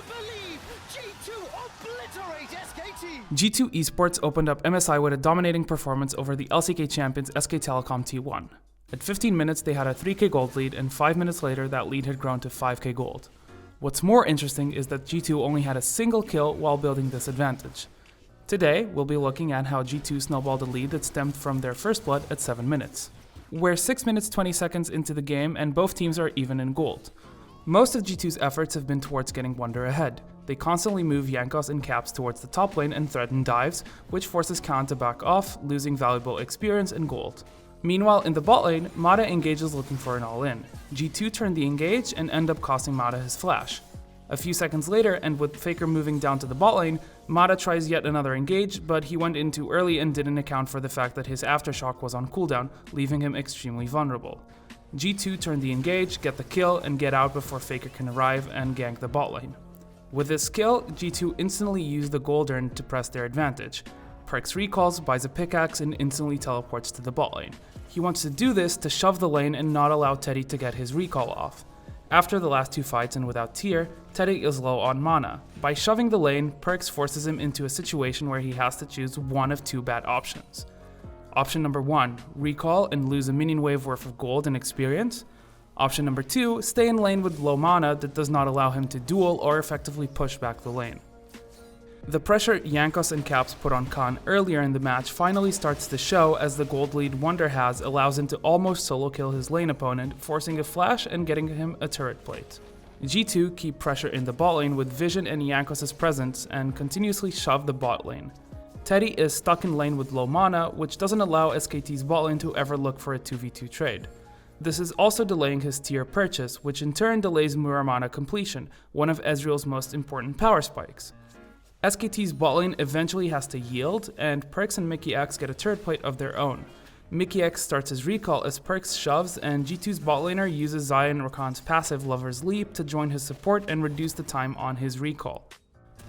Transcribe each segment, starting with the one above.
believe G2 obliterate SKT! G2 Esports opened up MSI with a dominating performance over the LCK champions SK Telecom T1. At 15 minutes they had a 3k gold lead, and 5 minutes later that lead had grown to 5k gold. What's more interesting is that G2 only had a single kill while building this advantage. Today, we'll be looking at how G2 snowballed a lead that stemmed from their first blood at 7 minutes. We're 6 minutes 20 seconds into the game and both teams are even in gold. Most of G2's efforts have been towards getting Wunder ahead. They constantly move Jankos and Caps towards the top lane and threaten dives, which forces Khan to back off, losing valuable experience and gold. Meanwhile, in the bot lane, Mata engages looking for an all-in. G2 turn the engage and end up costing Mata his flash. A few seconds later, and with Faker moving down to the bot lane, Mata tries yet another engage, but he went in too early and didn't account for the fact that his aftershock was on cooldown, leaving him extremely vulnerable. G2 turn the engage, get the kill, and get out before Faker can arrive and gank the bot lane. With this kill, G2 instantly used the gold urn to press their advantage. Perkz recalls, buys a pickaxe, and instantly teleports to the bot lane. He wants to do this to shove the lane and not allow Teddy to get his recall off. After the last two fights and without tier, Teddy is low on mana. By shoving the lane, Perkz forces him into a situation where he has to choose one of two bad options. Option number 1, recall and lose a minion wave worth of gold and experience. Option number 2, stay in lane with low mana that does not allow him to duel or effectively push back the lane. The pressure Jankos and Caps put on Khan earlier in the match finally starts to show, as the gold lead Wunder has allows him to almost solo kill his lane opponent, forcing a flash and getting him a turret plate. G2 keep pressure in the bot lane with Vision and Jankos' presence and continuously shove the bot lane. Teddy is stuck in lane with low mana, which doesn't allow SKT's bot lane to ever look for a 2v2 trade. This is also delaying his tier purchase, which in turn delays Muramana completion, one of Ezreal's most important power spikes. SKT's bot lane eventually has to yield, and Perkz and Mikyx get a turret plate of their own. Mikyx starts his recall as Perkz shoves, and G2's bot laner uses Zion Rakan's passive Lover's Leap to join his support and reduce the time on his recall.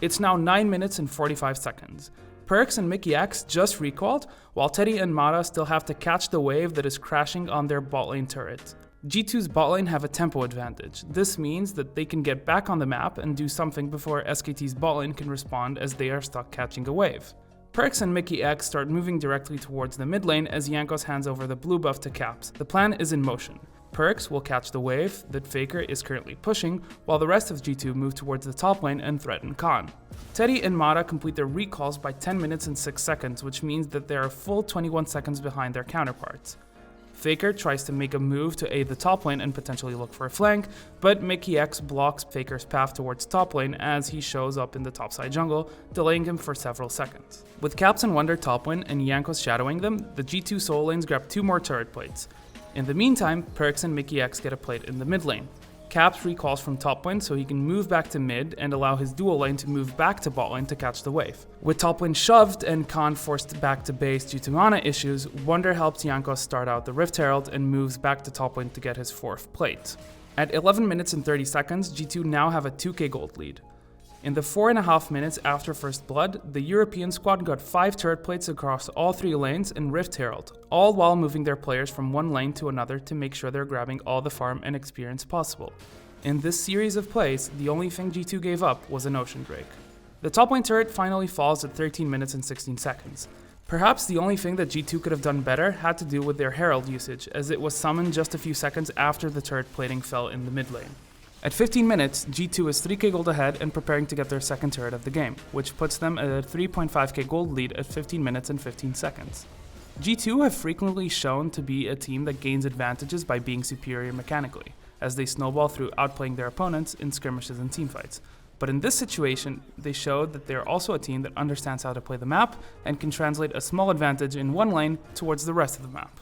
It's now 9 minutes and 45 seconds. Perkz and Mikyx just recalled, while Teddy and Mata still have to catch the wave that is crashing on their bot lane turret. G2's bot lane have a tempo advantage. This means that they can get back on the map and do something before SKT's bot lane can respond, as they are stuck catching a wave. Perkz and Mikyx start moving directly towards the mid lane as Jankos hands over the blue buff to Caps. The plan is in motion. Perkz will catch the wave that Faker is currently pushing, while the rest of G2 move towards the top lane and threaten Khan. Teddy and Mata complete their recalls by 10 minutes and 6 seconds, which means that they are a full 21 seconds behind their counterparts. Faker tries to make a move to aid the top lane and potentially look for a flank, but Mikyx blocks Faker's path towards top lane as he shows up in the topside jungle, delaying him for several seconds. With Caps and Wunder top lane and Jankos shadowing them, the G2 solo lanes grab 2 more turret plates. In the meantime, Perkz and Mikyx get a plate in the mid lane. Caps recalls from top lane so he can move back to mid and allow his dual lane to move back to bot lane to catch the wave. With top lane shoved and Khan forced back to base due to mana issues, Wunder helps Jankos start out the Rift Herald and moves back to top lane to get his 4th plate. At 11 minutes and 30 seconds, G2 now have a 2k gold lead. In the 4.5 minutes after First Blood, the European squad got 5 turret plates across all 3 lanes and Rift Herald, all while moving their players from one lane to another to make sure they're grabbing all the farm and experience possible. In this series of plays, the only thing G2 gave up was an Ocean Drake. The top lane turret finally falls at 13 minutes and 16 seconds. Perhaps the only thing that G2 could have done better had to do with their Herald usage, as it was summoned just a few seconds after the turret plating fell in the mid lane. At 15 minutes, G2 is 3k gold ahead and preparing to get their second turret of the game, which puts them at a 3.5k gold lead at 15 minutes and 15 seconds. G2 have frequently shown to be a team that gains advantages by being superior mechanically, as they snowball through outplaying their opponents in skirmishes and teamfights. But in this situation, they showed that they are also a team that understands how to play the map and can translate a small advantage in one lane towards the rest of the map.